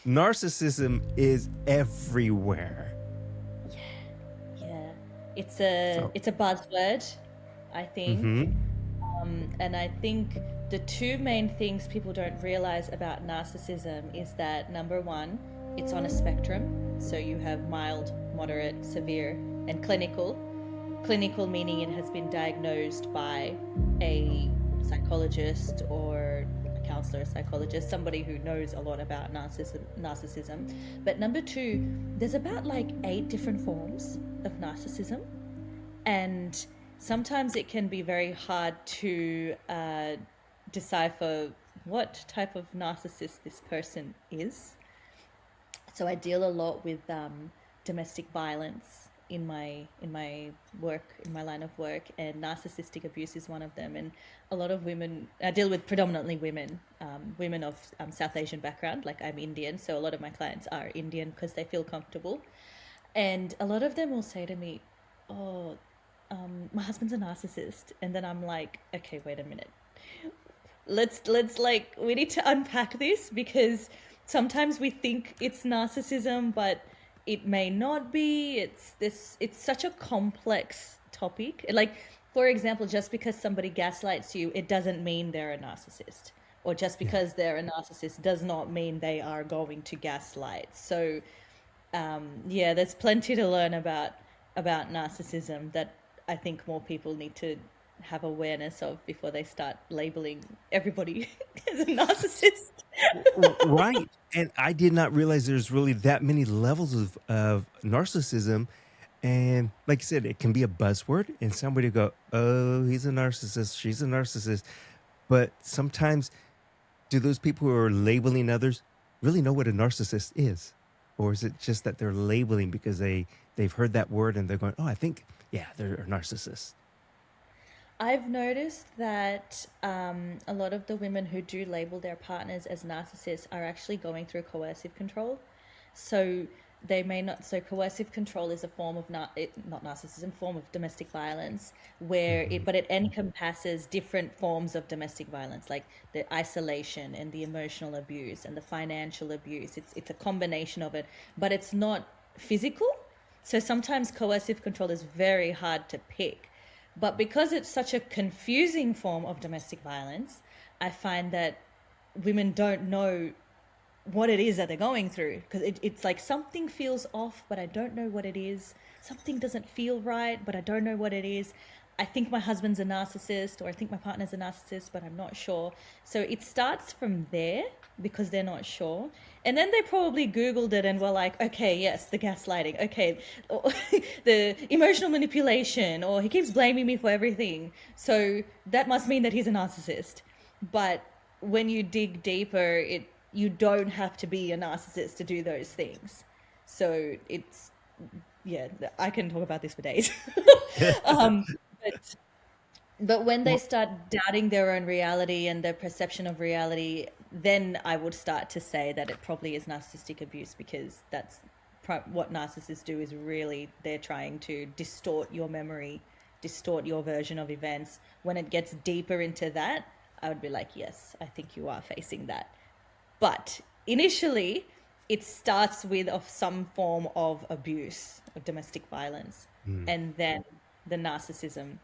narcissism is everywhere. Yeah, So, it's a buzzword, I think. mm-hmm. And I think the two main things people don't realize about narcissism is that number one, it's on a spectrum. So you have mild, moderate, severe, and clinical. Clinical meaning it has been diagnosed by a psychologist or a counselor, a psychologist, somebody who knows a lot about narcissism. But number two, there's about like 8 different forms of narcissism, and sometimes it can be very hard to decipher what type of narcissist this person is. So I deal a lot with domestic violence in my work, in my line of work, and narcissistic abuse is one of them. And a lot of women, I deal with predominantly women, women of South Asian background. Like I'm Indian, so a lot of my clients are Indian because they feel comfortable. And a lot of them will say to me, "Oh, my husband's a narcissist," and then I'm like, "Okay, wait a minute. Let's like we need to unpack this because sometimes we think it's narcissism, but it may not be. It's such a complex topic. Like, for example, just because somebody gaslights you, it doesn't mean they're a narcissist. Or just Yeah. because they're a narcissist does not mean they are going to gaslight. So yeah, there's plenty to learn about narcissism that I think more people need to have awareness of before they start labeling everybody as a narcissist. Right. And I did not realize there's really that many levels of narcissism. And like I said, it can be a buzzword, and somebody go, "Oh, he's a narcissist. She's a narcissist." But sometimes, do those people who are labeling others really know what a narcissist is, or is it just that they're labeling because they've heard that word and they're going, "Oh, I think, yeah, they're a narcissist." I've noticed that a lot of the women who do label their partners as narcissists are actually going through coercive control. So they may not. So coercive control is a form of not narcissism, form of domestic violence, where Hmm. but it encompasses different forms of domestic violence, like the isolation and the emotional abuse and the financial abuse. It's a combination of it, but it's not physical. So sometimes coercive control is very hard to pick. But because it's such a confusing form of domestic violence, I find that women don't know what it is that they're going through because it's like something feels off, but I don't know what it is. Something doesn't feel right, but I don't know what it is. I think my husband's a narcissist, or I think my partner's a narcissist, but I'm not sure. So it starts from there because they're not sure. And then they probably Googled it and were like, okay, yes, the gaslighting, okay, or the emotional manipulation, or he keeps blaming me for everything. So that must mean that he's a narcissist. But when you dig deeper, it you don't have to be a narcissist to do those things. So it's yeah, I can talk about this for days. um, but but when they Well, start doubting their own reality and their perception of reality, then I would start to say that it probably is narcissistic abuse because that's what narcissists do is really they're trying to distort your memory, distort your version of events. When it gets deeper into that, I would be like, yes, I think you are facing that. But initially, it starts with of some form of abuse, of domestic violence, mm. and then the narcissism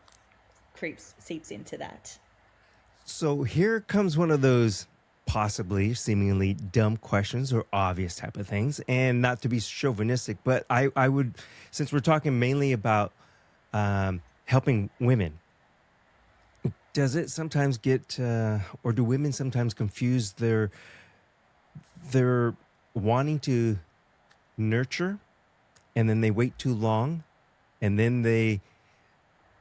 creeps seeps into that. So here comes one of those possibly seemingly dumb questions or obvious type of things, and not to be chauvinistic, but I would, since we're talking mainly about helping women, does it sometimes get, or do women sometimes confuse their wanting to nurture, and then they wait too long, and then they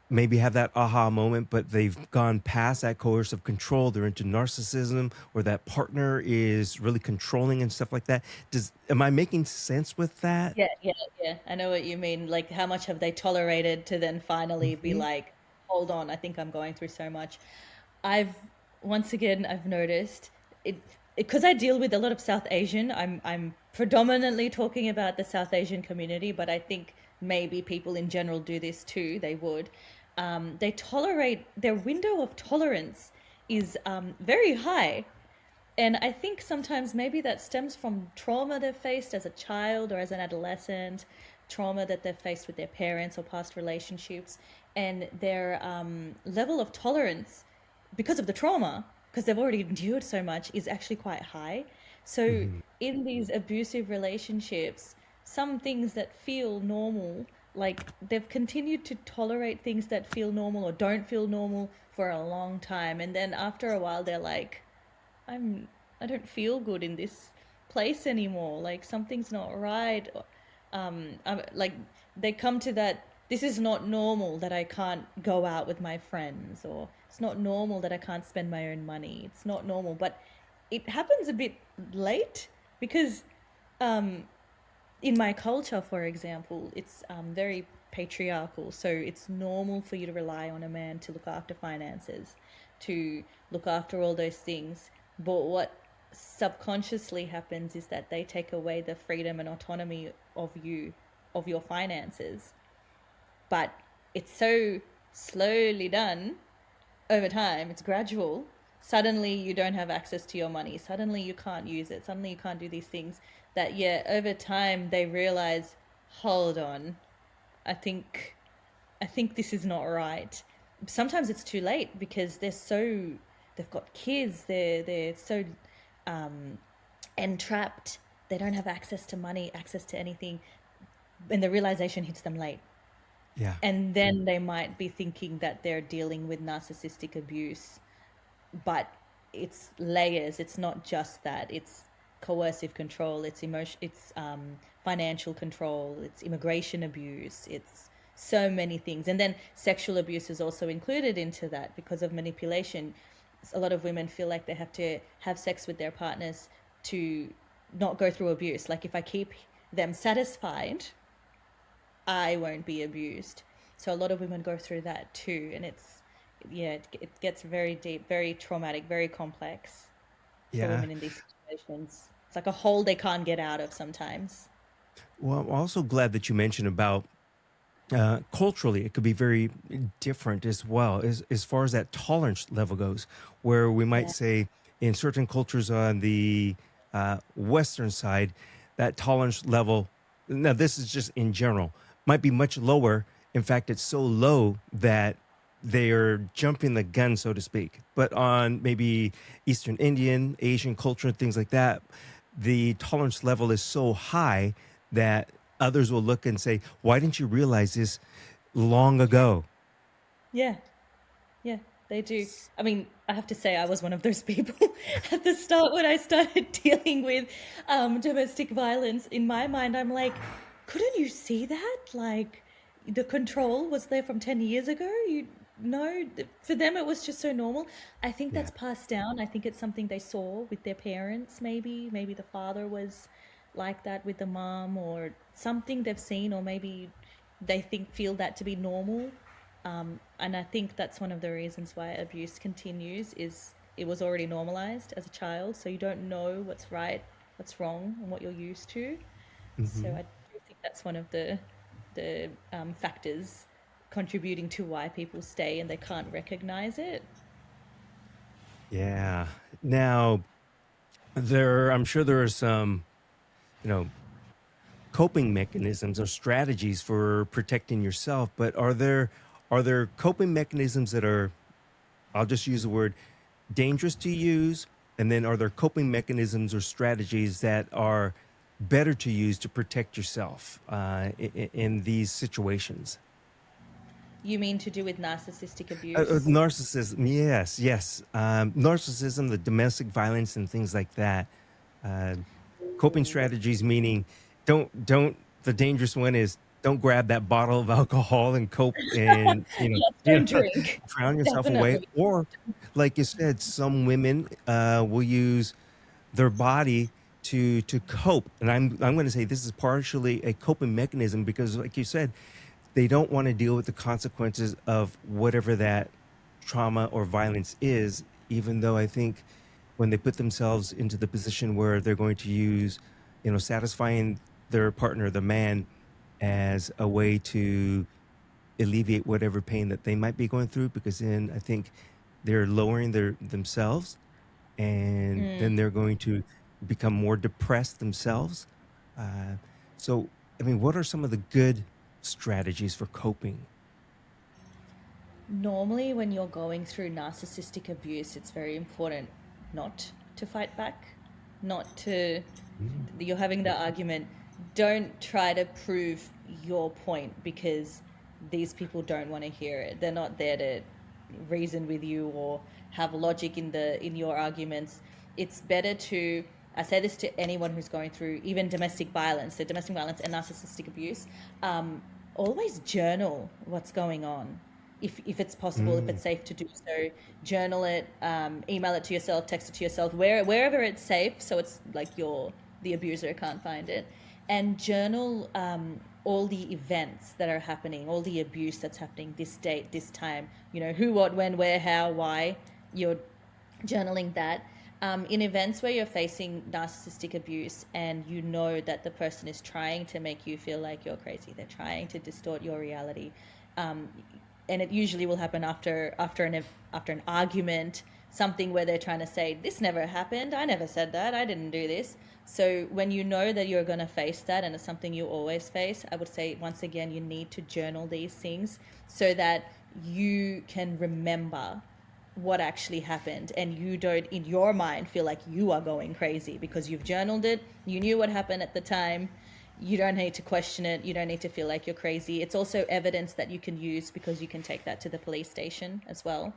maybe have that aha moment, but they've gone past that coercive control. They're into narcissism, or that partner is really controlling and stuff like that. Am I making sense with that? Yeah, yeah, yeah. I know what you mean. Like, how much have they tolerated to then finally be Hmm. like, hold on, I think I'm going through so much. I've once again I've noticed it because I deal with a lot of South Asian. I'm predominantly talking about the South Asian community, but I think maybe people in general do this too. They would. They tolerate their window of tolerance is very high. And I think sometimes maybe that stems from trauma they've faced as a child or as an adolescent, trauma that they've faced with their parents or past relationships, and their level of tolerance because of the trauma, because they've already endured so much, is actually quite high. So Mhm. in these abusive relationships, some things that feel normal, like they've continued to tolerate things that feel normal or don't feel normal for a long time. And then after a while, they're like, I'm I don't feel good in this place anymore. Like something's not right. Like they come to that. This is not normal that I can't go out with my friends, or it's not normal that I can't spend my own money. It's not normal, but it happens a bit late because um, in my culture, for example, it's very patriarchal. So it's normal for you to rely on a man to look after finances, to look after all those things. But what subconsciously happens is that they take away the freedom and autonomy of you, of your finances. But it's so slowly done over time, it's gradual. Suddenly you don't have access to your money. Suddenly you can't use it. Suddenly you can't do these things. That, yeah, over time they realize, hold on, I think I think this is not right. Sometimes it's too late because they've got kids, they're so entrapped. They don't have access to money, access to anything, and the realization hits them late. Yeah. And then they might be thinking that they're dealing with narcissistic abuse, but it's layers. It's not just that. It's coercive control. It's emotion. It's financial control. It's immigration abuse. It's so many things, and then sexual abuse is also included into that because of manipulation. A lot of women feel like they have to have sex with their partners to not go through abuse. Like if I keep them satisfied, I won't be abused. So a lot of women go through that too, and yeah, it gets very deep, very traumatic, very complex for Yeah. women in these situations. It's like a hole they can't get out of sometimes. Well, I'm also glad that you mentioned about culturally, it could be very different as well as far as that tolerance level goes, where we might Yeah. say in certain cultures on the Western side, that tolerance level, now this is just in general, might be much lower. In fact, it's so low that they are jumping the gun, so to speak. But on maybe Eastern Indian, Asian culture, and things like that, the tolerance level is so high that others will look and say, "Why didn't you realize this long ago?" Yeah. Yeah, they do. I mean, I have to say, I was one of those people at the start when I started dealing with domestic violence. In my mind, I'm like, couldn't you see that? Like, the control was there from 10 years ago. You know, for them, it was just so normal. I think Yeah. that's passed down. I think it's something they saw with their parents, maybe. Maybe the father was like that with the mom, or something they've seen, or maybe they feel that to be normal. And I think that's one of the reasons why abuse continues is it was already normalized as a child, so you don't know what's right, what's wrong, and what you're used to. So Hmm. I do think that's one of the factors contributing to why people stay and they can't recognize it. Yeah. Now, I'm sure there are some, you know, coping mechanisms or strategies for protecting yourself, but are there coping mechanisms that are, I'll just use the word, dangerous to use? And then are there coping mechanisms or strategies that are better to use to protect yourself in these situations? You mean to do with narcissistic abuse? Narcissism, yes, yes. Narcissism, the domestic violence, and things like that. Uh, Coping Ooh. strategies meaning don't. The dangerous one is don't grab that bottle of alcohol and cope and Yes, don't drink. drown yourself away. Definitely. Or, like you said, some women will use their body to cope, and I'm going to say this is partially a coping mechanism because, like you said, they don't want to deal with the consequences of whatever that trauma or violence is, even though I think when they put themselves into the position where they're going to use, satisfying their partner, the man, as a way to alleviate whatever pain that they might be going through, because then I think they're lowering themselves and then they're going to become more depressed themselves. Uh, so, I mean, what are some of the good strategies for coping? Normally, when you're going through narcissistic abuse, it's very important not to fight back, not to. Mm. You're having the argument. Don't try to prove your point because these people don't want to hear it. They're not there to reason with you or have logic in your arguments. It's better to. I say this to anyone who's going through even domestic violence, so domestic violence and narcissistic abuse. Always journal what's going on if it's possible, if Mm. it's safe to do so. Journal it, email it to yourself, text it to yourself, wherever it's safe, so it's like the abuser can't find it, and journal all the events that are happening, all the abuse that's happening, this date, this time, who, what, when, where, how, why. You're journaling that. In events where you're facing narcissistic abuse and you know that the person is trying to make you feel like you're crazy, they're trying to distort your reality, and it usually will happen after an argument, something where they're trying to say this never happened, I never said that, I didn't do this. So when you know that you're going to face that and it's something you always face, I would say once again you need to journal these things so that you can remember what actually happened and you don't in your mind feel like you are going crazy because you've journaled it, you knew what happened at the time. You don't need to question it, you don't need to feel like you're crazy. It's also evidence that you can use because you can take that to the police station as well.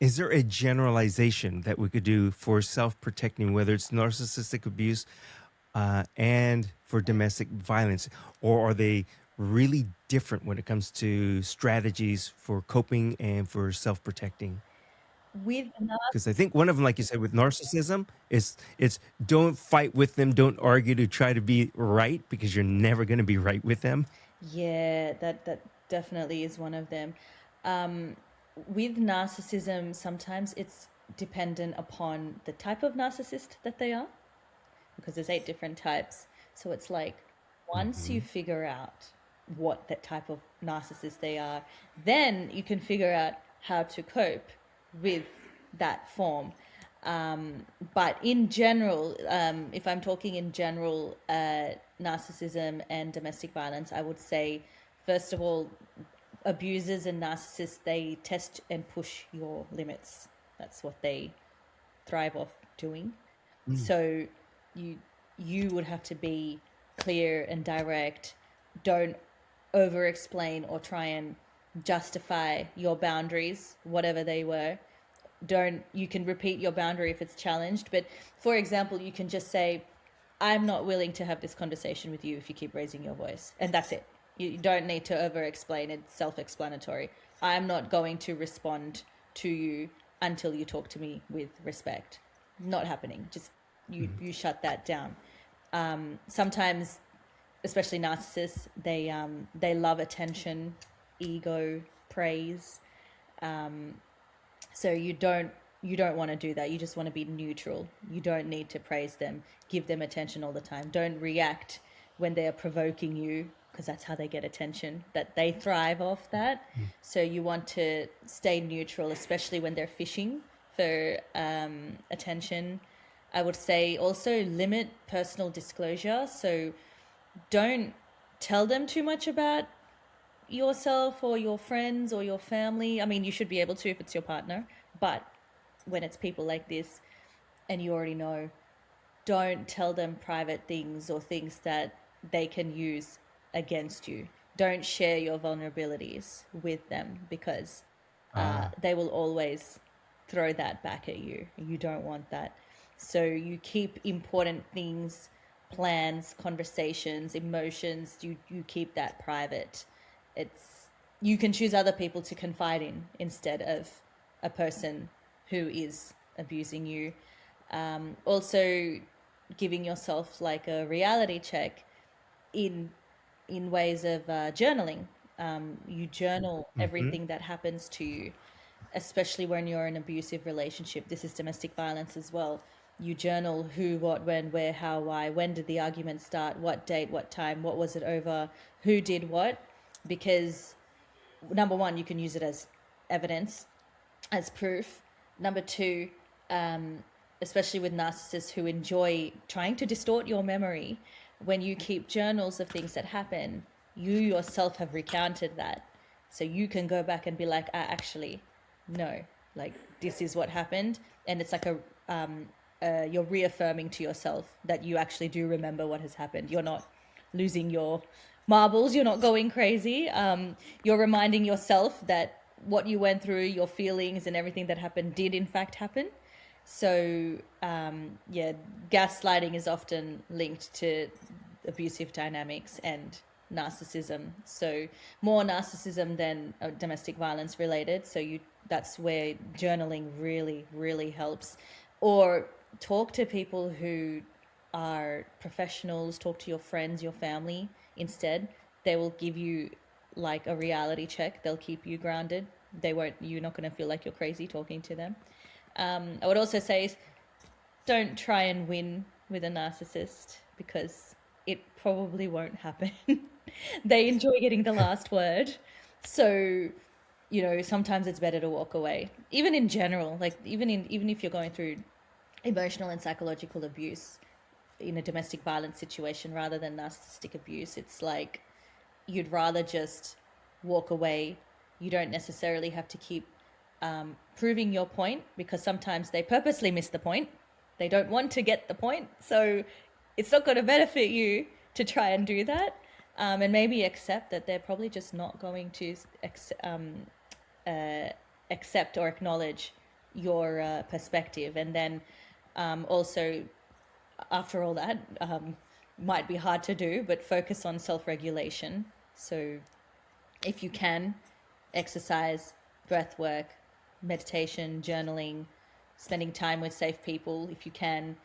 Is there a generalization that we could do for self protecting, whether it's narcissistic abuse and for domestic violence? Or are they really different when it comes to strategies for coping and for self protecting? With Because I think one of them, like you said, with narcissism, is it's don't fight with them, don't argue to try to be right because you're never going to be right with them. Yeah, that definitely is one of them. Um, with narcissism, sometimes it's dependent upon the type of narcissist that they are, because there's 8 different types. So it's like once you Hmm. figure out what that type of narcissist they are, then you can figure out how to cope with that form. But in general, if I'm talking in general, narcissism and domestic violence, I would say, first of all, abusers and narcissists, they test and push your limits. That's what they thrive off doing. Mm. So you you would have to be clear and direct. Don't over explain or try and justify your boundaries, whatever they were. Don't You can repeat your boundary if it's challenged, but for example, you can just say, I'm not willing to have this conversation with you if you keep raising your voice. And that's it. You don't need to over explain, it's self explanatory. I'm not going to respond to you until you talk to me with respect. Not happening. Just you shut that down. Sometimes, especially narcissists, they love attention, ego, praise. So you don't want to do that. You just want to be neutral. You don't need to praise them, give them attention all the time. Don't react when they are provoking you because that's how they get attention. That they thrive off that. So you want to stay neutral, especially when they're fishing for attention. I would say also limit personal disclosure. So don't tell them too much about yourself or your friends or your family. I mean, you should be able to if it's your partner, but when it's people like this and you already know, don't tell them private things or things that they can use against you. Don't share your vulnerabilities with them because Ah. they will always throw that back at you. You don't want that. So you keep important things, plans, conversations, emotions, you keep that private. It's You can choose other people to confide in instead of a person who is abusing you. Also, giving yourself like a reality check in ways of journaling. You journal Hmm. everything that happens to you, especially when you're in an abusive relationship. This is domestic violence as well. You journal who, what, when, where, how, why, when did the argument start, what date, what time, what was it over, who did what, because number one, you can use it as evidence, as proof. Number two, especially with narcissists who enjoy trying to distort your memory, when you keep journals of things that happen, you yourself have recounted that. So you can go back and be like, actually, no, like this is what happened. And it's like you're reaffirming to yourself that you actually do remember what has happened. You're not losing your marbles, you're not going crazy. You're reminding yourself that what you went through, your feelings, and everything that happened did in fact happen. So, yeah, gaslighting is often linked to abusive dynamics and narcissism. So, more narcissism than domestic violence related. So, that's where journaling really, really helps. Or talk to people who are professionals, talk to your friends, your family instead. They will give you like a reality check, they'll keep you grounded. You're not going to feel like you're crazy talking to them. I would also say don't try and win with a narcissist because it probably won't happen. They enjoy getting the last word. So, sometimes it's better to walk away. Even in general, like even if you're going through emotional and psychological abuse in a domestic violence situation rather than narcissistic abuse, it's like you'd rather just walk away. You don't necessarily have to keep proving your point because sometimes they purposely miss the point. They don't want to get the point. So it's not going to benefit you to try and do that. And maybe accept that they're probably just not going to accept or acknowledge your perspective. And then also, after all that, might be hard to do, but focus on self regulation. So if you can, exercise, breath work, meditation, journaling, spending time with safe people if you can,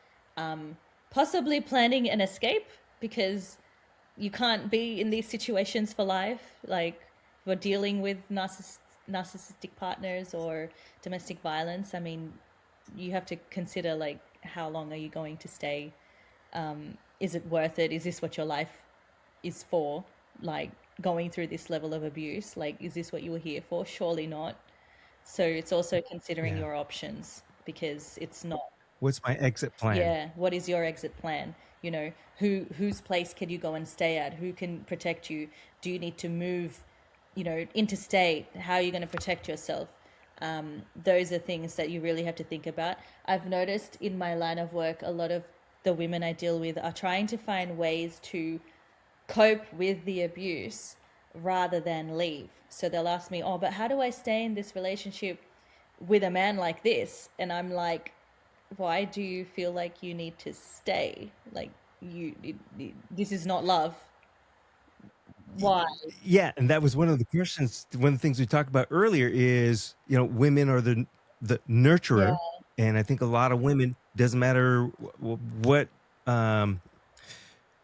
possibly planning an escape because you can't be in these situations for life. Like if we're dealing with narcissistic partners or domestic violence, I mean, you have to consider like how long are you going to stay? Is it worth it? Is this what your life is for? Like going through this level of abuse, like is this what you were here for? Surely not. So it's also considering Yeah. your options because it's not. What's my exit plan? Yeah, what is your exit plan? Whose place can you go and stay at? Who can protect you? Do you need to move, interstate? How are you going to protect yourself? Those are things that you really have to think about. I've noticed in my line of work, a lot of the women I deal with are trying to find ways to cope with the abuse rather than leave. So they'll ask me, "Oh, but how do I stay in this relationship with a man like this?" And I'm like, "Why do you feel like you need to stay? Like this is not love. Why?" Yeah, and that was one of the questions. One of the things we talked about earlier is, women are the Yeah, nurturer, and I think a lot of women, doesn't matter what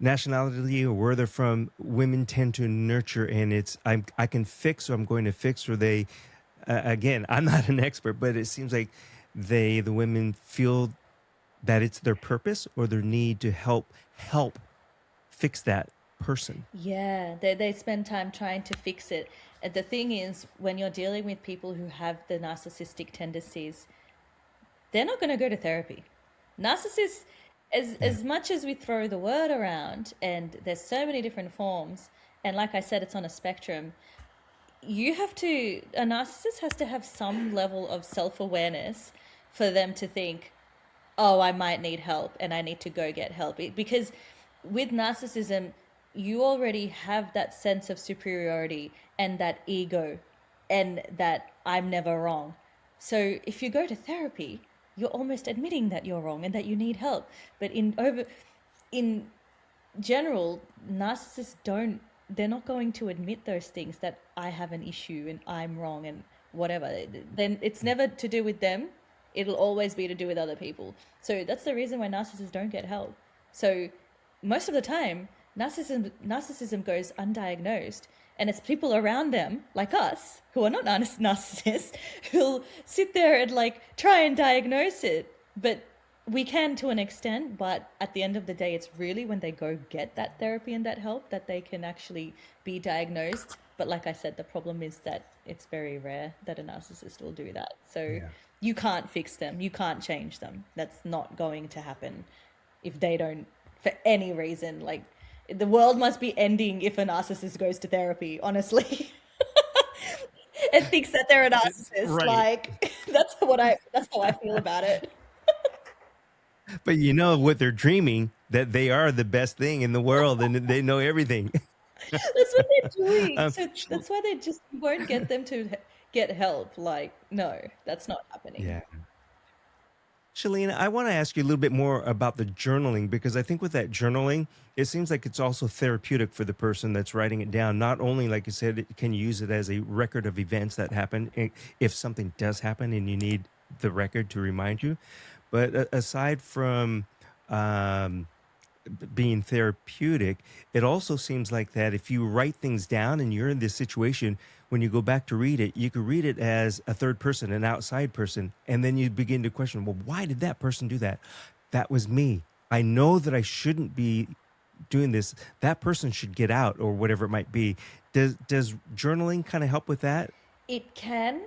nationality or where they're from, women tend to nurture, and I can fix, or I'm going to fix, or they again, I'm not an expert, but it seems like the women feel that it's their purpose or their need to help fix that person. yeah. They spend time trying to fix it. And the thing is, when you're dealing with people who have the narcissistic tendencies, they're not going to go to therapy. Narcissists, Yeah. as much as we throw the word around, and there's so many different forms, and like I said, it's on a spectrum. A narcissist has to have some level of self awareness for them to think, oh, I might need help and I need to go get help. Because with narcissism, you already have that sense of superiority and that ego and that I'm never wrong. So if you go to therapy, you're almost admitting that you're wrong and that you need help. But in general, narcissists don't, they're not going to admit those things that I have an issue and I'm wrong and whatever. Then it's never to do with them. It'll always be to do with other people. So that's the reason why narcissists don't get help. So most of the time, narcissism goes undiagnosed, and it's people around them, like us, who are not narcissists, who'll sit there and like try and diagnose it. But we can to an extent, but at the end of the day, it's really when they go get that therapy and that help that they can actually be diagnosed. But like I said, the problem is that it's very rare that a narcissist will do that. So Yeah. You can't fix them. You can't change them. That's not going to happen if they don't, for any reason. Like, the world must be ending if a narcissist goes to therapy, honestly, and thinks that they're a narcissist. Right. Like, that's how I feel about it. But you know what they're dreaming, that they are the best thing in the world and they know everything. That's what they're doing. So Shal- that's why they just won't get them to get help. Like, no, that's not happening. yeah. Shalina, I want to ask you a little bit more about the journaling, because I think with that journaling, it seems like it's also therapeutic for the person that's writing it down. Not only, like you said, it can use it as a record of events that happen if something does happen and you need the record to remind you. But aside from um, being therapeutic, it also seems like that if you write things down and you're in this situation, when you go back to read it, you could read it as a third person, an outside person, and then you begin to question, well, why did that person do that? That was me. I know that I shouldn't be doing this. That person should get out, or whatever it might be. Does journaling kind of help with that? It can.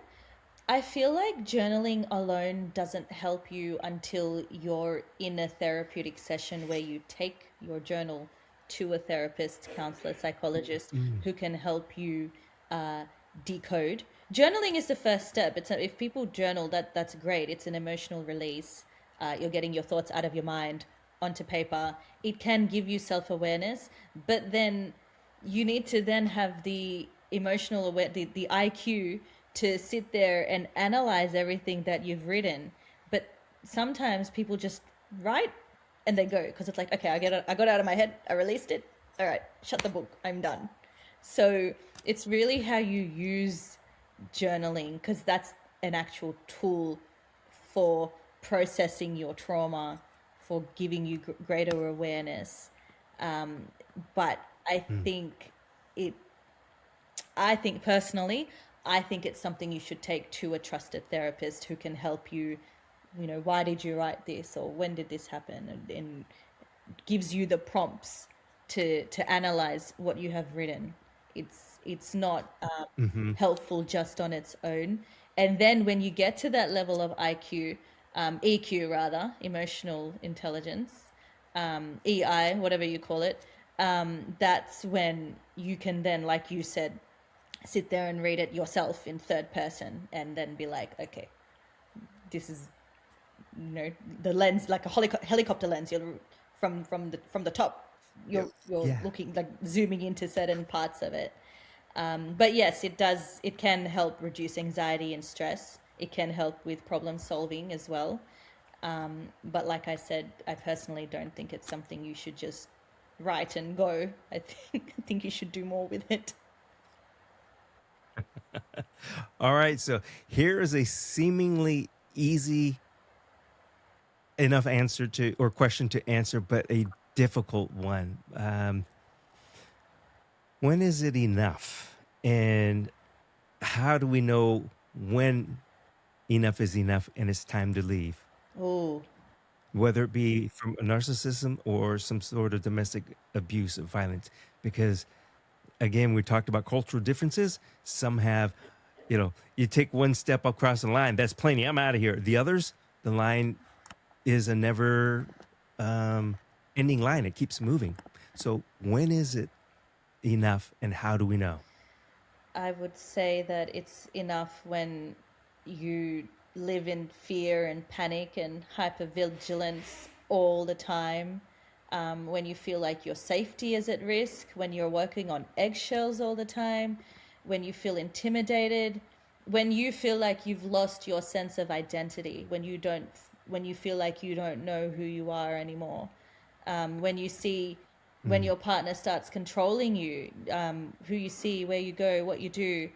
I feel like journaling alone doesn't help you until you're in a therapeutic session where you take your journal to a therapist, counselor, psychologist Mm, who can help you uh, decode. Journaling is the first step. If people journal, that's great. It's an emotional release. You're getting your thoughts out of your mind onto paper. It can give you self awareness, but then you need to then have the emotional aware, the IQ to sit there and analyze everything that you've written. But sometimes people just write and they go because it's like, okay, I got it out of my head, I released it. All right, shut the book, I'm done. So it's really how you use journaling, because that's an actual tool for processing your trauma, for giving you greater awareness. Um, but I mm, think it, I think personally, I think it's something you should take to a trusted therapist who can help you. Why did you write this, or when did this happen, and gives you the prompts to analyze what you have written. It's not mm-hmm, helpful just on its own. And then when you get to that level of IQ, EQ rather, emotional intelligence, EI, whatever you call it, that's when you can then, like you said, sit there and read it yourself in third person and then be like, okay, this is, the lens, like a helicopter lens. You're from the top. You're yeah. looking, like, zooming into certain parts of it. But yes, it does. It can help reduce anxiety and stress. It can help with problem solving as well. But like I said, I personally don't think it's something you should just write and go. I think you should do more with it. All right. So here is a seemingly easy enough answer to, or question to answer, but a difficult one. When is it enough? And how do we know when enough is enough and it's time to leave? Oh, Whether it be from a narcissism or some sort of domestic abuse of violence. Because again, we talked about cultural differences. Some have, you take one step across the line, that's plenty, I'm out of here. The others, the line is a never ending line. It keeps moving. So when is it enough and how do we know? I would say that it's enough when you live in fear and panic and hypervigilance all the time. When you feel like your safety is at risk, when you're working on eggshells all the time, when you feel intimidated, when you feel like you've lost your sense of identity, when you feel like you don't know who you are anymore, when you see, when Mm, your partner starts controlling you, who you see, where you go, what you do,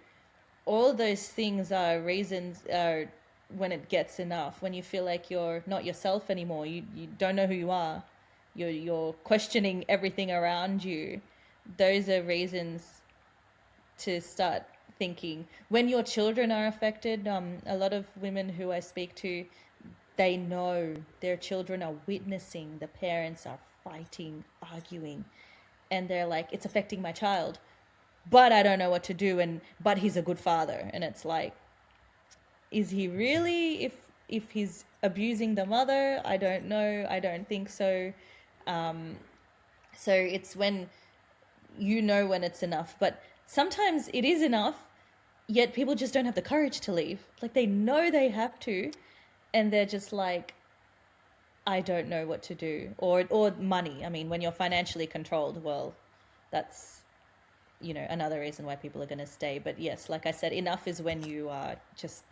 all those things are reasons, are when it gets enough, when you feel like you're not yourself anymore, you don't know who you are, you're questioning everything around you. Those are reasons to start thinking. When your children are affected, a lot of women who I speak to, they know their children are witnessing the parents are fighting, arguing, and they're like, it's affecting my child, but I don't know what to do, and but he's a good father. And it's like, is he really? If if he's abusing the mother. I don't know. I don't think so. So it's when you know when it's enough. But sometimes it is enough, yet people just don't have the courage to leave. Like they know they have to, and they're just like, I don't know what to do. Or money. I mean, when you're financially controlled, well, that's another reason why people are going to stay. But yes, like I said, enough is when you are just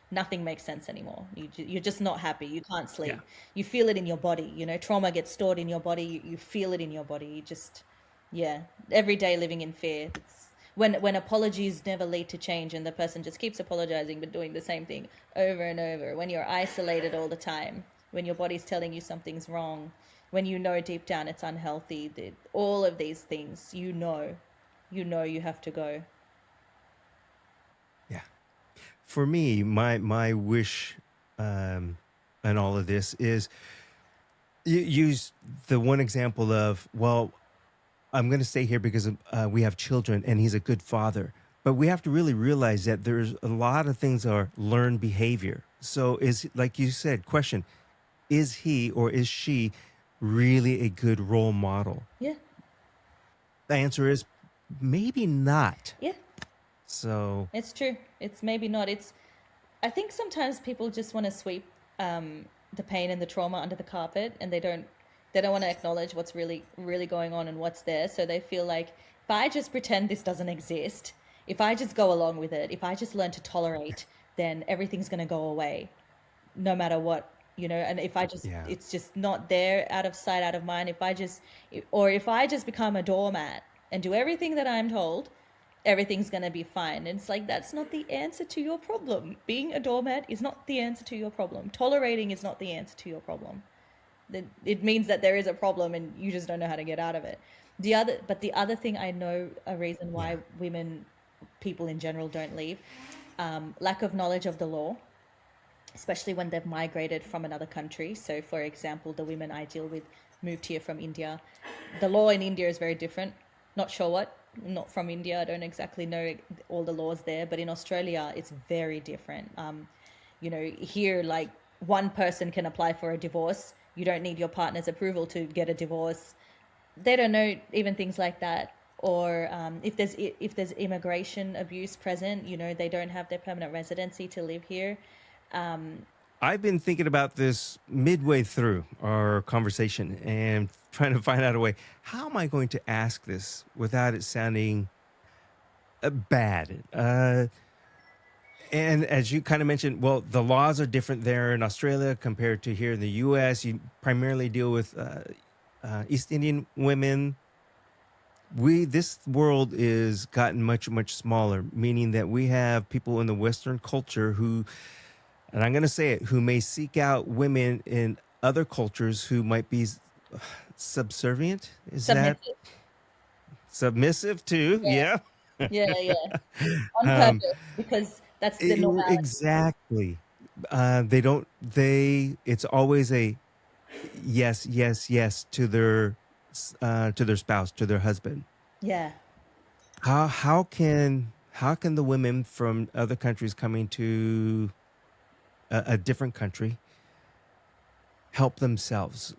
nothing makes sense anymore. You're just not happy. You can't Yeah. sleep. You feel it in your body. Trauma gets stored in your body. You feel it in your body. You just, yeah, every day living in fear. It's when apologies never lead to change and the person just keeps apologizing but doing the same thing over and over. When you're isolated all the time. When your body's telling you something's wrong. When you know deep down it's unhealthy. All of these things, you have to go. Yeah. For me, my wish, um, and all of this is you use the one example of, well, I'm going to stay here because we have children and he's a good father. But we have to really realize that there's a lot of things are learned behavior. So is, like you said, question, is he or is she really a good role model? Yeah, The answer is maybe not. yeah, So it's true. It's maybe not. I think sometimes people just want to sweep the pain and the trauma under the carpet, and they don't want to acknowledge what's really going on and what's there. So they feel like if I just pretend this doesn't exist, if I just go along with it, if I just learn to tolerate, then everything's going to go away, no matter what. And if I just, yeah, it's just not there, out of sight, out of mind. If I just become a doormat and do everything that I'm told, everything's going to be fine. And it's like, that's not the answer to your problem. Being a doormat is not the answer to your problem. Tolerating is not the answer to your problem. It means that there is a problem and you just don't know how to get out of it. The other thing I know, a reason yeah. why people in general don't leave, lack of knowledge of the law, especially when they've migrated from another country. So, for example, the women I deal with moved here from India. The law in India is very different. Not sure what. I'm not from India. I don't exactly know all the laws there. But in Australia, it's very different. Here, like one person can apply for a divorce. You don't need your partner's approval to get a divorce. They don't know even things like that. Or if there's immigration abuse present, they don't have their permanent residency to live here. I've been thinking about this midway through our conversation and trying to find out a way. How am I going to ask this without it sounding bad? And as you kind of mentioned, well, the laws are different there in Australia compared to here in the US. You primarily deal with East Indian women. This world is gotten much smaller, meaning that we have people in the Western culture who, and I'm going to say it, who may seek out women in other cultures who might be subservient. Is that Submissive. submissive too? Yeah. Yeah, yeah. On Um, purpose, because that's the normality. exactly. They don't. It's always a yes, yes, yes to their spouse, to their husband. Yeah. How can the women from other countries coming to a different country help themselves?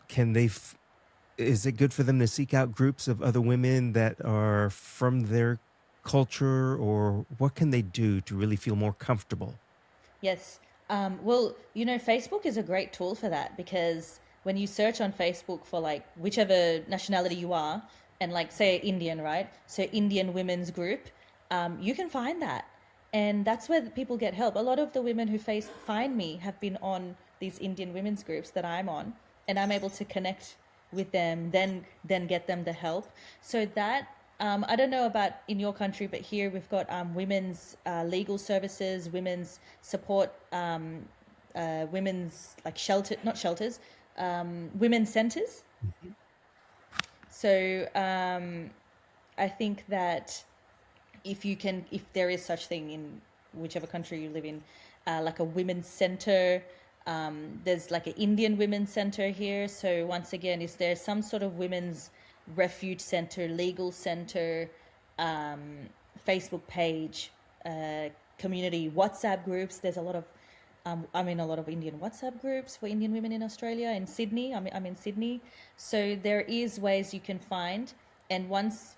Is it good for them to seek out groups of other women that are from their culture, or what can they do to really feel more comfortable? Yes. Well, Facebook is a great tool for that because when you search on Facebook for like whichever nationality you are, and like say Indian, right? So Indian women's group, you can find that, and that's where people get help. A lot of the women who find me have been on these Indian women's groups that I'm on, and I'm able to connect with them, then get them the help. So that I don't know about in your country, but here we've got women's legal services, women's support, women's like shelter, not shelters, women's centers. Mhm. So I think that if there is such thing in whichever country you live in, like a women's center. There's like an Indian women's center here. So once again, is there some sort of women's refuge center, legal center, Facebook page, community WhatsApp groups? There's a lot of I'm in a lot of Indian WhatsApp groups for Indian women in Australia, in Sydney. I'm in Sydney. So there is ways you can find. And once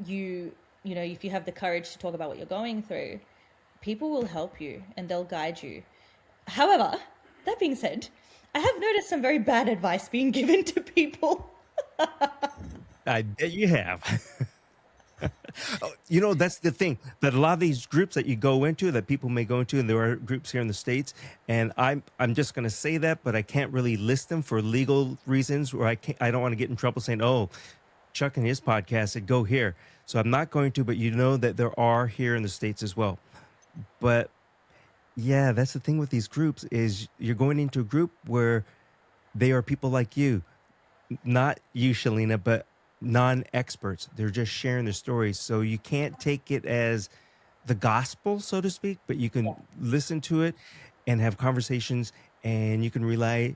you, if you have the courage to talk about what you're going through, people will help you and they'll guide you. However, that being said, I have noticed some very bad advice being given to people. I bet you have. Oh, you know, that's the thing that a lot of these groups that you go into, that people may go into, and there are groups here in the States, and I'm just going to say that, but I can't really list them for legal reasons, where I don't want to get in trouble saying, oh, Chuck and his podcast said go here. So I'm not going to, but you know that there are here in the States as well. But yeah, that's the thing with these groups is you're going into a group where they are people like you, not you, Shalina, but non-experts. They're just sharing their stories. So you can't take it as the gospel, so to speak, but you Yeah. can listen to it and have conversations, and you can relate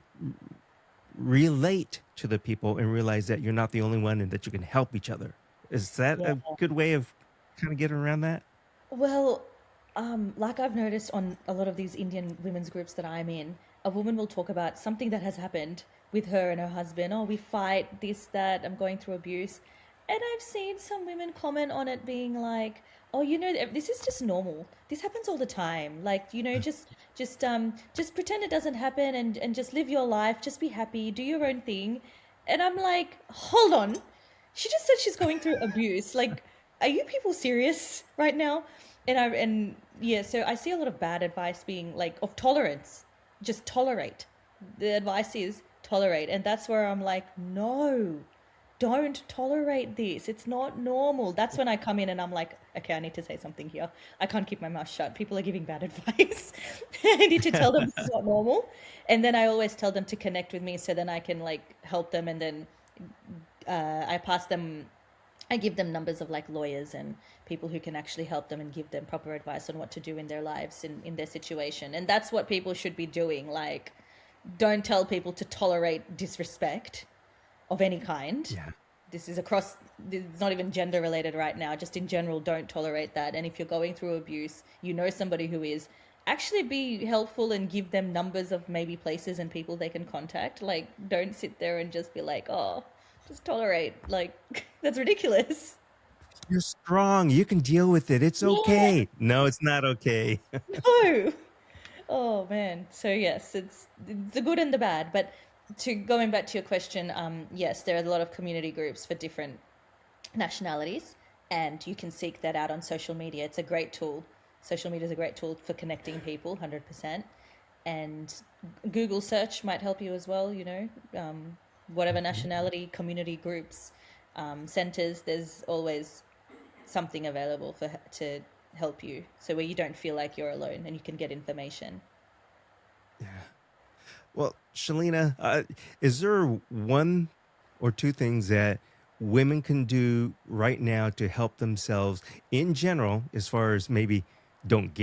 to the people and realize that you're not the only one and that you can help each other. Is that Yeah. a good way of kind of getting around that? Well, like I've noticed on a lot of these Indian women's groups that I'm in, a woman will talk about something that has happened with her and her husband. Oh, we fight, this, that, I'm going through abuse. And I've seen some women comment on it being like, oh, this is just normal. This happens all the time. Like, just pretend it doesn't happen and just live your life, just be happy, do your own thing. And I'm like, hold on. She just said she's going through abuse. Like, are you people serious right now? And yeah, so I see a lot of bad advice being like of tolerance. Just tolerate. The advice is tolerate. And that's where I'm like, no, don't tolerate this. It's not normal. That's when I come in and I'm like, okay, I need to say something here. I can't keep my mouth shut. People are giving bad advice. I need to tell them this is not normal. And then I always tell them to connect with me so then I can like help them, and then I pass them, I give them numbers of like lawyers and people who can actually help them and give them proper advice on what to do in their lives, in their situation. And that's what people should be doing. Like, don't tell people to tolerate disrespect of any kind. Yeah. This is across, it's not even gender related right now. Just in general, don't tolerate that. And if you're going through abuse, somebody who is, actually be helpful and give them numbers of maybe places and people they can contact. Like, don't sit there and just be like, oh, just tolerate. Like, that's ridiculous. You're strong. You can deal with it. It's Yeah, okay. No, it's not okay. no. Oh man. So yes, it's the good and the bad. But to going back to your question, yes, there are a lot of community groups for different nationalities, and you can seek that out on social media. It's a great tool. Social media is a great tool for connecting people, 100%. And Google search might help you as well. Whatever Mhm. nationality, community groups, centers. There's always something available to help you, so where you don't feel like you're alone and you can get information. Yeah. Well, Shalina, is there one or two things that women can do right now to help themselves in general, as far as maybe don't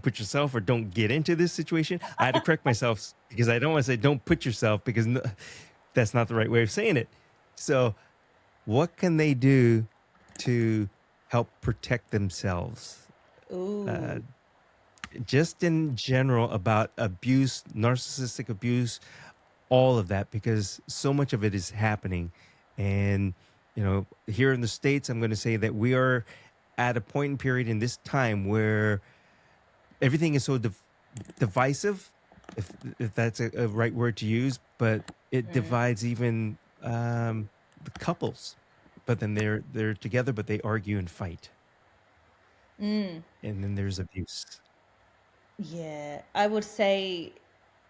put yourself or don't get into this situation? I had to correct myself because I don't want to say don't put yourself because no, that's not the right way of saying it. So, what can they do to help protect themselves? Uh, Ooh. just in general about abuse, narcissistic abuse, all of that, because so much of it is happening. And, here in the States, I'm going to say that we are at a point in period in this time where everything is so divisive, if that's a right word to use, but it Mm. divides even the couples. But then they're together, but they argue and fight, Mm. and then there's abuse. Yeah, I would say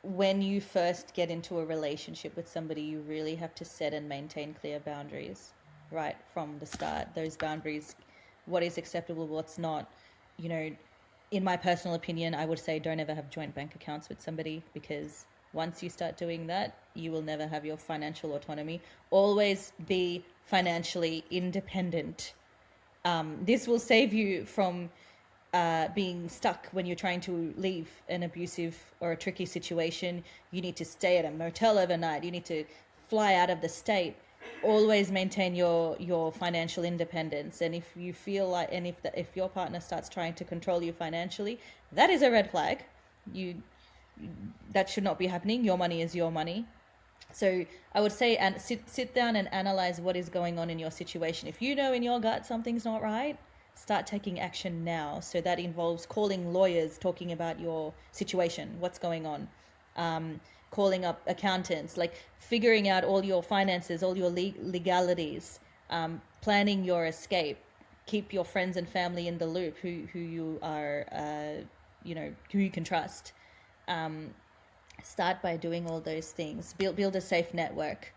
when you first get into a relationship with somebody, you really have to set and maintain clear boundaries right from the start. Those boundaries, what is acceptable, what's not. You know, in my personal opinion, I would say don't ever have joint bank accounts with somebody, because once you start doing that, you will never have your financial autonomy. Always be financially independent. This will save you from being stuck when you're trying to leave an abusive or a tricky situation. You need to stay at a motel overnight. You need to fly out of the state. Always maintain your financial independence. And if you feel like, and if your partner starts trying to control you financially, that is a red flag. You That should not be happening. Your money is your money. So I would say, and sit down and analyze what is going on in your situation. If you know in your gut something's not right, start taking action now. So that involves calling lawyers, talking about your situation, what's going on, calling up accountants, like figuring out all your finances, all your legalities, planning your escape. Keep your friends and family in the loop, who you are, who you can trust. Start by doing all those things. Build a safe network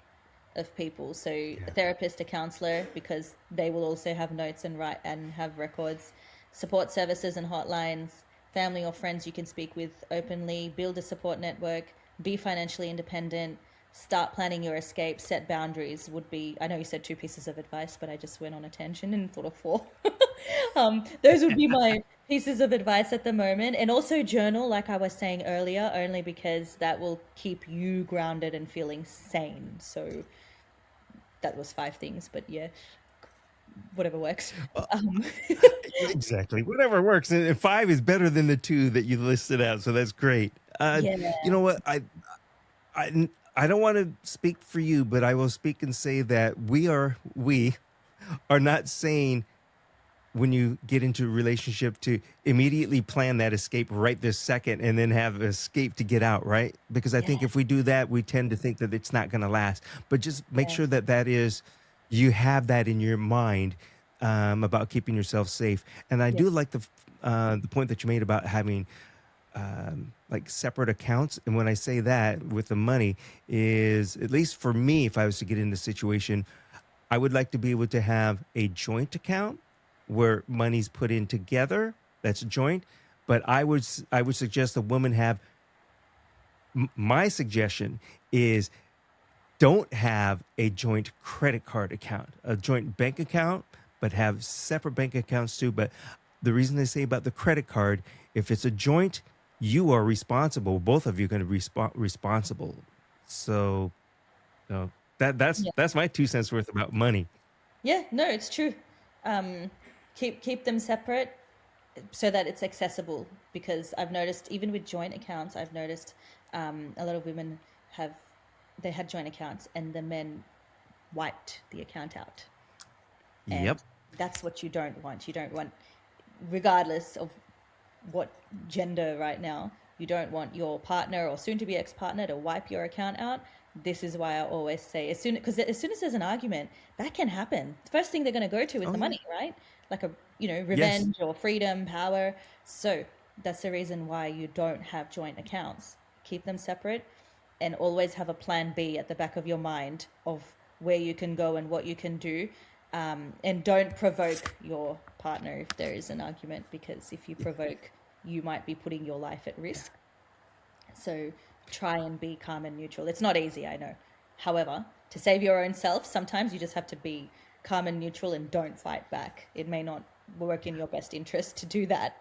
of people. So a Yeah. therapist, a counselor, because they will also have notes and write and have records. Support services and hotlines. Family or friends you can speak with openly. Build a support network. Be financially independent. Start planning your escape. Set boundaries would be. I know you said two pieces of advice, but I just went on a tangent and thought of four. Those would be my pieces of advice at the moment. And also journal, like I was saying earlier, only because that will keep you grounded and feeling sane. So that was five things, but yeah, whatever works. Um, Exactly. Whatever works. And five is better than the two that you listed out. So that's great. yeah, You know what? I don't want to speak for you, but I will speak and say that we are not saying when you get into a relationship to immediately plan that escape right this second and then have escape to get out, right? Because I yeah, think if we do that, we tend to think that it's not going to last. But just make yeah, sure that you have that in your mind about keeping yourself safe. And I yeah, do like the point that you made about having like separate accounts. And when I say that with the money, is at least for me, if I was to get in the situation, I would like to be able to have a joint account where money's put in together. That's joint. But I would suggest a woman have. My suggestion is don't have a joint credit card account, a joint bank account, but have separate bank accounts too. But the reason they say about the credit card, if it's a joint, you are responsible. Both of you are going to be responsible. So, no, yeah. that's my 2 cents worth about money. Yeah, no, it's true. Um, keep them separate so that it's accessible. Because I've noticed, even with joint accounts, I've noticed a lot of women have they had joint accounts and the men wiped the account out, Yep. and that's what you don't want. You don't want, regardless of what gender right now, you don't want your partner or soon to be ex-partner to wipe your account out. This is why I always say, as soon as there's an argument, that can happen. The first thing they're going to go to is Oh the yeah. money, right? Like a, Yes. revenge or freedom, power. So that's the reason why you don't have joint accounts. Keep them separate and always have a plan B at the back of your mind of where you can go and what you can do. And don't provoke your partner if there is an argument, because if you provoke, you might be putting your life at risk. So try and be calm and neutral. It's not easy, I know. However, to save your own self, sometimes you just have to be calm and neutral and don't fight back. It may not work in your best interest to do that.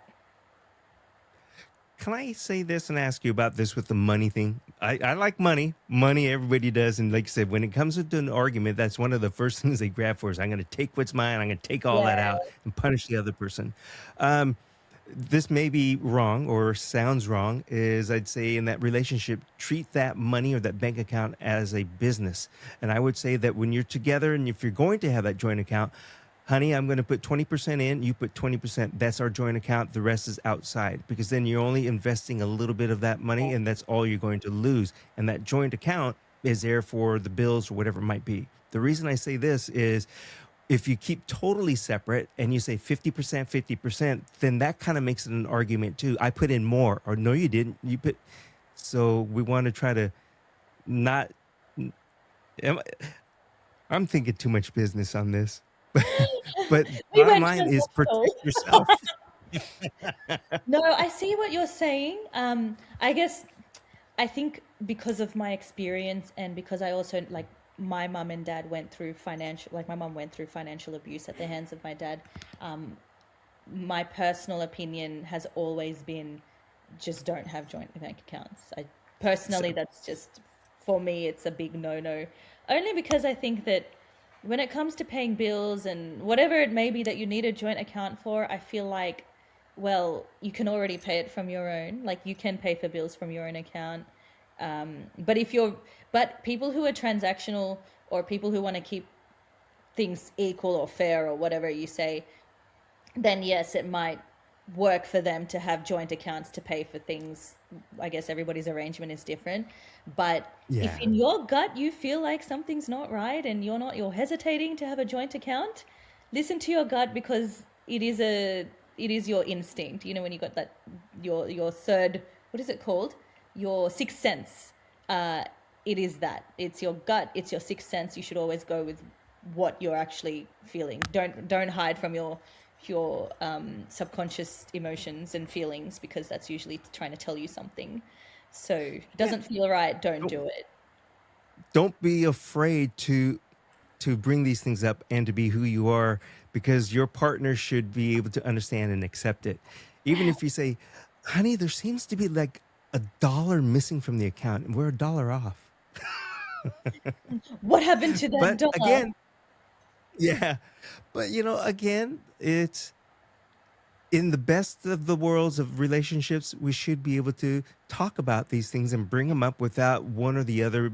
Can I say this and ask you about this with the money thing? I like money. Money, everybody does. And like I said, when it comes to an argument, that's one of the first things they grab for is I'm going to take what's mine. I'm going to take all Yeah, that out and punish the other person. Um, this may be wrong or sounds wrong, is I'd say in that relationship, treat that money or that bank account as a business. And I would say that when you're together and if you're going to have that joint account, honey, I'm going to put 20% in, you put 20%. That's our joint account. The rest is outside because then you're only investing a little bit of that money and that's all you're going to lose. And that joint account is there for the bills or whatever it might be. The reason I say this is if you keep totally separate and you say 50%, 50%, then that kind of makes it an argument too. I put in more, or no, you didn't. You put, so we want to try to not, am I'm thinking too much business on this. But we bottom went to line the is story. protect yourself. No, I see what you're saying. I guess I think because of my experience and because I also, like, my mum and dad went through financial, like my mum went through financial abuse at the hands of my dad. My personal opinion has always been just don't have joint bank accounts. I personally, Same. that's just, for me, it's a big no-no. Only because I think that when it comes to paying bills and whatever it may be that you need a joint account for, I feel like well, you can already pay it from your own. Like you can pay for bills from your own account. But if you're, but people who are transactional or people who want to keep things equal or fair or whatever you say, then yes, it might work for them to have joint accounts to pay for things. I guess everybody's arrangement is different. But if Yeah. in your gut you feel like something's not right and you're hesitating to have a joint account, listen to your gut because it is your instinct. You know, when you got that your third, what is it called? Your sixth sense. Uh it is that. It's your gut, it's your sixth sense. You should always go with what you're actually feeling. Don't hide from your subconscious emotions and feelings because that's usually trying to tell you something. So it Yeah. doesn't feel right, don't Don't do it. don't be afraid to bring these things up and to be who you are, because your partner should be able to understand and accept it. Even if you say, honey, there seems to be like $1 missing from the account and we're $1 off. What happened to that But dollar? again, yeah. But again, it's in the best of the worlds of relationships, we should be able to talk about these things and bring them up without one or the other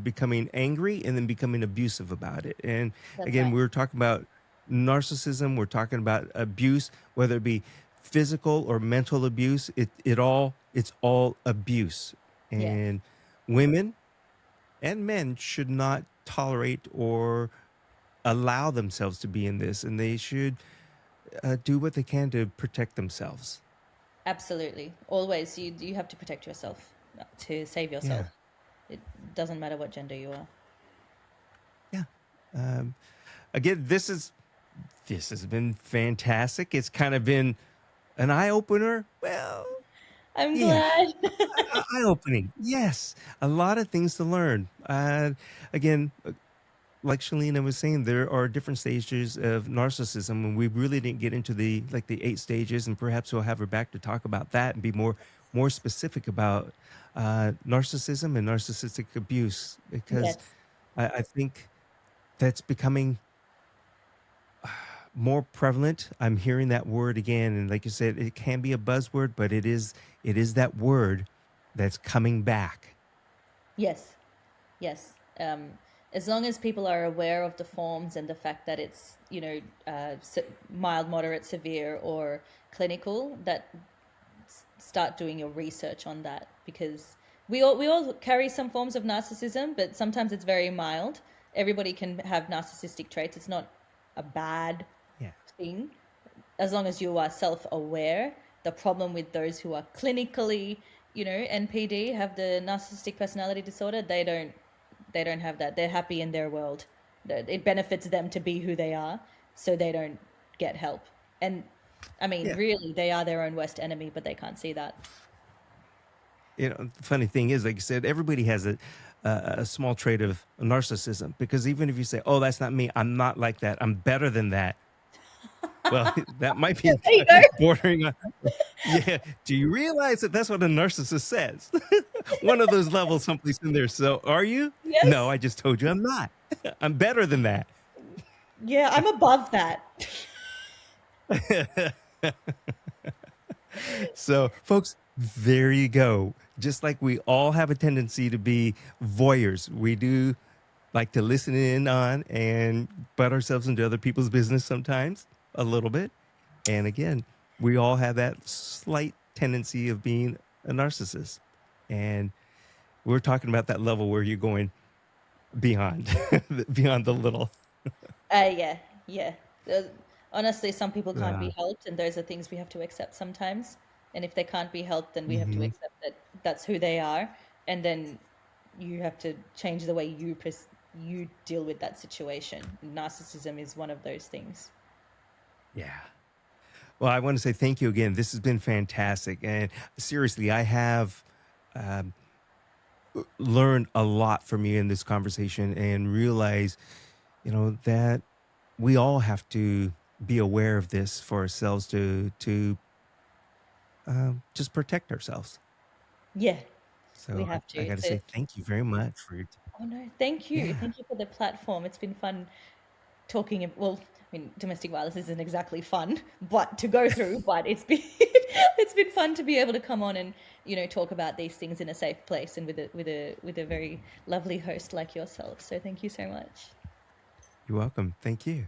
becoming angry and then becoming abusive about it. And That's again, right. we were talking about narcissism, we're talking about abuse, whether it be physical or mental abuse. It's all abuse. Yeah, And women and men should not tolerate or allow themselves to be in this, and they should do what they can to protect themselves. absolutely. Always, you have to protect yourself to save yourself. Yeah, It doesn't matter what gender you are. yeah. Um, Again, this has been fantastic. It's kind of been an eye opener. Well, I'm yeah, glad. eye opening. Yes, a lot of things to learn. Again, like Shalina was saying, there are different stages of narcissism, and we really didn't get into the 8 stages, and perhaps we'll have her back to talk about that and be more specific about narcissism and narcissistic abuse, because Yes, I think that's becoming more prevalent. I'm hearing that word again, and like you said, it can be a buzzword, but it is that word that's coming back. yes, yes. As long as people are aware of the forms and the fact that it's, mild, moderate, severe, or clinical, that start doing your research on that because we all carry some forms of narcissism, but sometimes it's very mild. Everybody can have narcissistic traits. It's not a bad Yeah, thing as long as you are self-aware. The problem with those who are clinically, NPD, have the narcissistic personality disorder, they don't have that. They're happy in their world. It benefits them to be who they are, so they don't get help. And I mean, yeah. really, they are their own worst enemy, but they can't see that. The funny thing is, like you said, everybody has a small trait of narcissism, because even if you say, "Oh, that's not me. I'm not like that. I'm better than that." Well, that might be There you go. bordering on. Yeah. Do you realize that that's what a narcissist says? One of those levels someplace in there. So, are you? No, Yes. I just told you I'm not. I'm better than that. Yeah, I'm above that. So, folks, there you go. Just like we all have a tendency to be voyeurs, we do like to listen in on and butt ourselves into other people's business sometimes, a little bit. And again, we all have that slight tendency of being a narcissist. And we're talking about that level where you're going beyond, beyond the little. Yeah, yeah. Uh, Honestly, some people can't Uh, be helped, and those are things we have to accept sometimes. And if they can't be helped, then we have to mhm. accept that that's who they are, and then you have to change the way you deal with that situation. Narcissism is one of those things. Yeah. Well, I want to say thank you again. This has been fantastic. And seriously, I have um, learned a lot from you in this conversation, and realize, that we all have to be aware of this for ourselves to just protect ourselves. Yeah, we So have I to. got to say thank you very much for your Oh no, thank you. yeah. Thank you for the platform. It's been fun talking. Well, mean, domestic violence isn't exactly fun, but to go through. But it's been it's been fun to be able to come on and talk about these things in a safe place and with a very lovely host like yourself. So thank you so much. You're welcome. Thank you.